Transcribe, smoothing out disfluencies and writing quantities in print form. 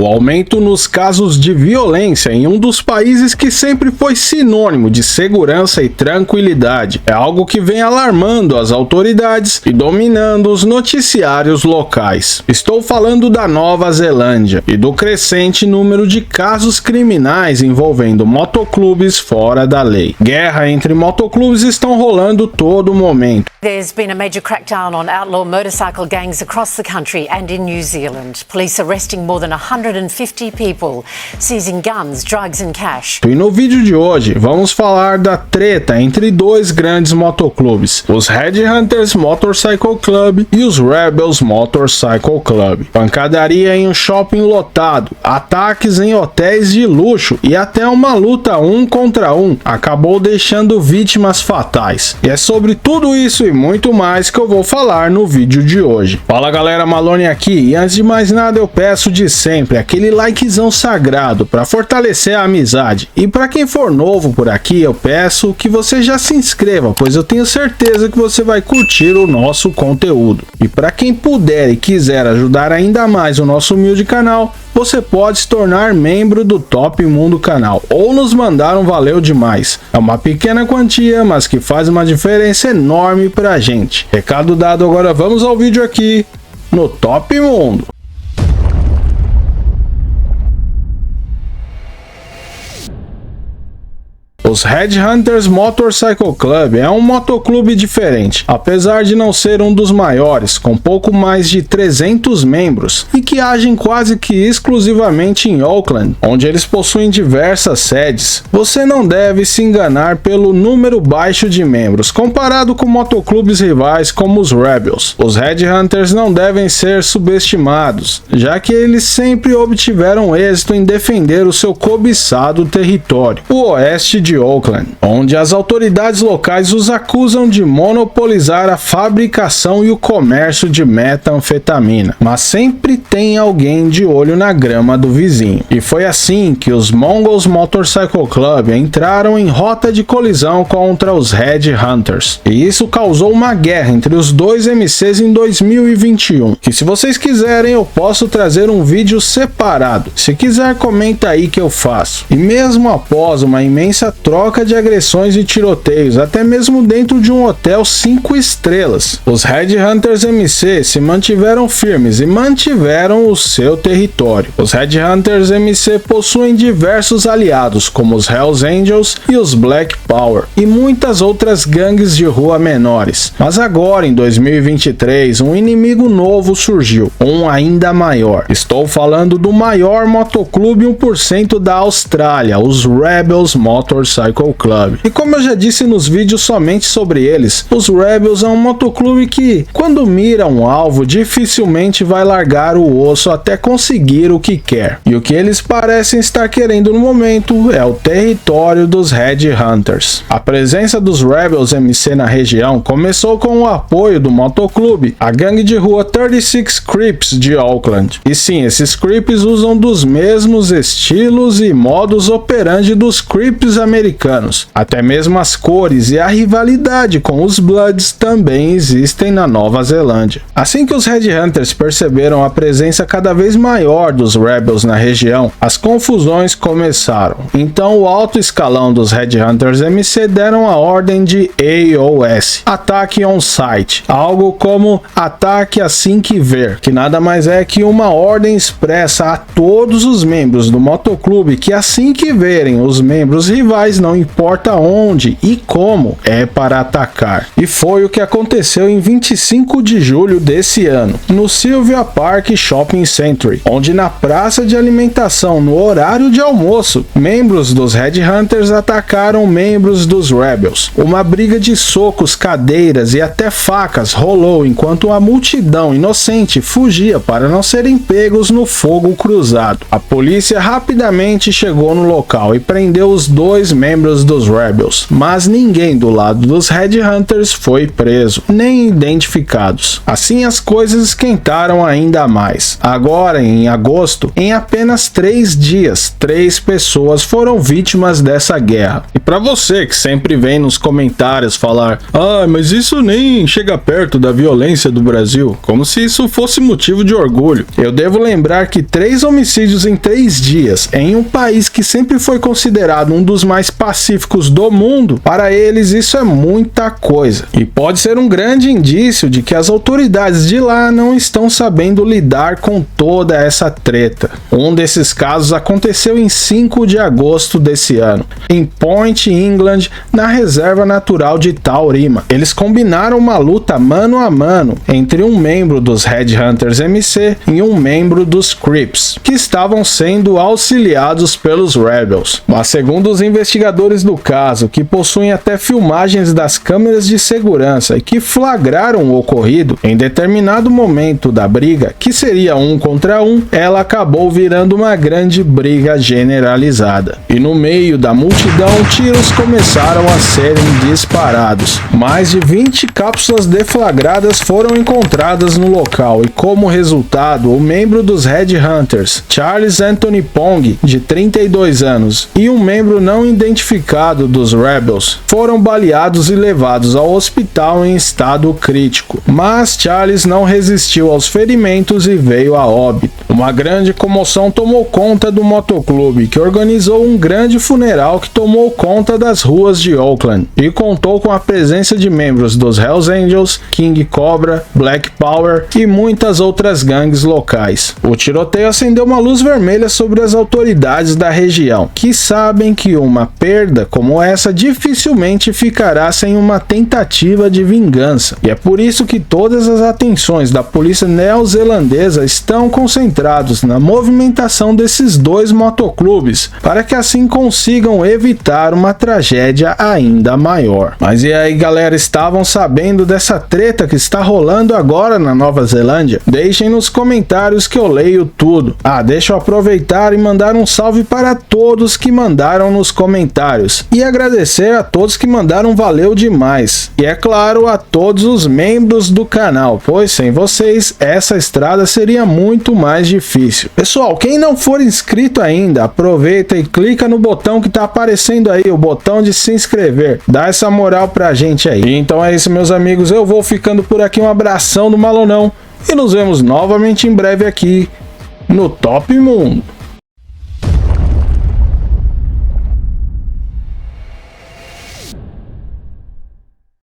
O aumento nos casos de violência em um dos países que sempre foi sinônimo de segurança e tranquilidade é algo que vem alarmando as autoridades e dominando os noticiários locais. Estou falando da Nova Zelândia e do crescente número de casos criminais envolvendo motoclubes fora da lei. Guerra entre motoclubes estão rolando todo momento. There's been a major crackdown on outlaw motorcycle gangs across the country and in New Zealand. Police arresting more than 150 people, seizing guns, drugs and cash. E no vídeo de hoje vamos falar da treta entre dois grandes motoclubes, os Headhunters Motorcycle Club e os Rebels Motorcycle Club. Pancadaria em um shopping lotado, ataques em hotéis de luxo e até uma luta 1 contra 1 acabou deixando vítimas fatais. E é sobre tudo isso e muito mais que eu vou falar no vídeo de hoje. Fala galera, Malone aqui, e antes de mais nada eu peço de sempre aquele likezão sagrado para fortalecer a amizade. E para quem for novo por aqui, eu peço que você já se inscreva, pois eu tenho certeza que você vai curtir o nosso conteúdo. E para quem puder e quiser ajudar ainda mais o nosso humilde canal, você pode se tornar membro do Top Mundo canal ou nos mandar um valeu demais. É uma pequena quantia, mas que faz uma diferença enorme pra gente. Recado dado, agora vamos ao vídeo aqui no Top Mundo. Os Headhunters Motorcycle Club é um motoclube diferente, apesar de não ser um dos maiores, com pouco mais de 300 membros, e que agem quase que exclusivamente em Auckland, onde eles possuem diversas sedes. Você não deve se enganar pelo número baixo de membros, comparado com motoclubes rivais como os Rebels. Os Headhunters não devem ser subestimados, já que eles sempre obtiveram êxito em defender o seu cobiçado território, o oeste de Auckland, onde as autoridades locais os acusam de monopolizar a fabricação e o comércio de metanfetamina. Mas sempre tem alguém de olho na grama do vizinho. E foi assim que os Mongols Motorcycle Club entraram em rota de colisão contra os Headhunters. E isso causou uma guerra entre os dois MCs em 2021, que se vocês quiserem eu posso trazer um vídeo separado. Se quiser comenta aí que eu faço. E mesmo após uma imensa troca de agressões e tiroteios, até mesmo dentro de um hotel 5 estrelas, os Headhunters MC se mantiveram firmes e mantiveram o seu território. Os Headhunters MC possuem diversos aliados, como os Hells Angels e os Black Power, e muitas outras gangues de rua menores. Mas agora, em 2023, um inimigo novo surgiu, um ainda maior. Estou falando do maior motoclube 1% da Austrália, os Rebels Motorcycle Club. E como eu já disse nos vídeos somente sobre eles, os Rebels é um motoclube que, quando mira um alvo, dificilmente vai largar o osso até conseguir o que quer. E o que eles parecem estar querendo no momento é o território dos Headhunters. A presença dos Rebels MC na região começou com o apoio do motoclube, a gangue de rua 36 Crips de Auckland. E sim, esses Crips usam dos mesmos estilos e modus operandi dos Crips americanos. Até mesmo as cores e a rivalidade com os Bloods também existem na Nova Zelândia. Assim que os Headhunters perceberam a presença cada vez maior dos Rebels na região, as confusões começaram. Então o alto escalão dos Headhunters MC deram a ordem de AOS, Ataque on Sight, algo como ataque assim que ver, que nada mais é que uma ordem expressa a todos os membros do motoclube que assim que verem os membros rivais, não importa onde e como, é para atacar. E foi o que aconteceu em 25 de julho desse ano, no Sylvia Park Shopping Centre, onde na praça de alimentação, no horário de almoço, membros dos Headhunters atacaram membros dos Rebels. Uma briga de socos, cadeiras e até facas rolou enquanto a multidão inocente fugia para não serem pegos no fogo cruzado. A polícia rapidamente chegou no local e prendeu os dois membros dos Rebels, mas ninguém do lado dos Headhunters foi preso, nem identificados. Assim as coisas esquentaram ainda mais. Agora, em agosto, em apenas 3 dias, 3 pessoas foram vítimas dessa guerra. E para você que sempre vem nos comentários falar: ah, mas isso nem chega perto da violência do Brasil, como se isso fosse motivo de orgulho. Eu devo lembrar que 3 homicídios em 3 dias, em um país que sempre foi considerado um dos mais pacíficos do mundo, para eles isso é muita coisa. E pode ser um grande indício de que as autoridades de lá não estão sabendo lidar com toda essa treta. Um desses casos aconteceu em 5 de agosto desse ano, em Point, England, na reserva natural de Taurima. Eles combinaram uma luta mano a mano entre um membro dos Headhunters MC e um membro dos Crips, que estavam sendo auxiliados pelos Rebels. Mas segundo os investigadores do caso, que possuem até filmagens das câmeras de segurança e que flagraram o ocorrido, em determinado momento da briga, que seria 1 contra 1, ela acabou virando uma grande briga generalizada. E no meio da multidão, tiros começaram a serem disparados. Mais de 20 cápsulas deflagradas foram encontradas no local e, como resultado, o membro dos Headhunters, Charles Anthony Pong, de 32 anos, e um membro não identificado dos Rebels foram baleados e levados ao hospital em estado crítico. Mas Charles não resistiu aos ferimentos e veio a óbito. Uma grande comoção tomou conta do motoclube, que organizou um grande funeral que tomou conta das ruas de Oakland e contou com a presença de membros dos Hells Angels, King Cobra, Black Power e muitas outras gangues locais. O tiroteio acendeu uma luz vermelha sobre as autoridades da região, que sabem que uma perda como essa dificilmente ficará sem uma tentativa de vingança. E é por isso que todas as atenções da polícia neozelandesa estão concentradas na movimentação desses 2 motoclubes, para que assim consigam evitar uma tragédia ainda maior. Mas e aí, galera, estavam sabendo dessa treta que está rolando agora na Nova Zelândia? Deixem nos comentários que eu leio tudo. Ah, deixa eu aproveitar e mandar um salve para todos que mandaram nos comentários e agradecer a todos que mandaram, valeu demais. E é claro, a todos os membros do canal, pois sem vocês essa estrada seria muito mais difícil. Pessoal, quem não for inscrito ainda, aproveita e clica no botão que tá aparecendo aí, o botão de se inscrever. Dá essa moral pra gente aí. Então é isso, meus amigos, eu vou ficando por aqui, um abração do Malonão e nos vemos novamente em breve aqui no Top Mundo.